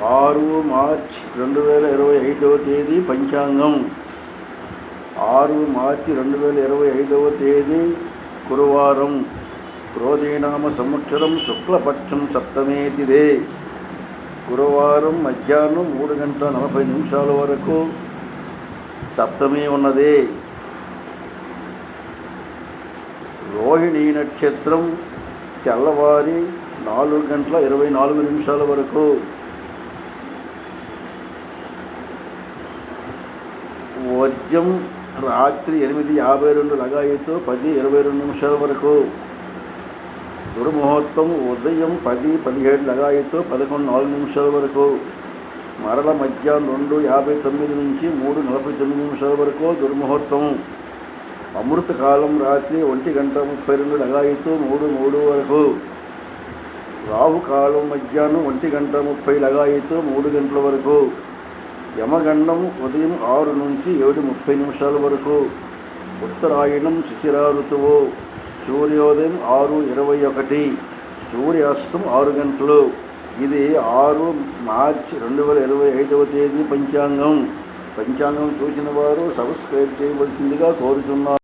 6 March 2025 తేదీ పంచాంగం. 6 మార్చి 2025 తేదీ గురువారం. క్రోధీనామ సంవత్సరం శుక్లపక్షం సప్తమే తిథే. గురువారం మధ్యాహ్నం 3:40 వరకు సప్తమి ఉన్నది. రోహిణీ నక్షత్రం తెల్లవారి 4:24 వరకు. వర్జం రాత్రి 8:52 లగాయతు 10:22 వరకు. దుర్ముహూర్తం ఉదయం 10:17 లగాయతు 11:04 వరకు. మరల మధ్యాహ్నం 2:59 నుంచి 3:49 వరకు దుర్ముహూర్తం. అమృతకాలం రాత్రి 1:32 లగాయతు 3:03 వరకు. రాహుకాలం మధ్యాహ్నం 1:30 లగాయతు 3 గంటల వరకు. యమగండం ఉదయం 6 నుంచి 7:30 వరకు. ఉత్తరాయణం శిశిర ఋతువు. సూర్యోదయం 6:21, సూర్యాస్తం 6 గంటలు. ఇది 6 మార్చి 2025 తేదీ పంచాంగం. పంచాంగం చూసిన వారు సబ్స్క్రైబ్ చేయవలసిందిగా కోరుతున్నారు.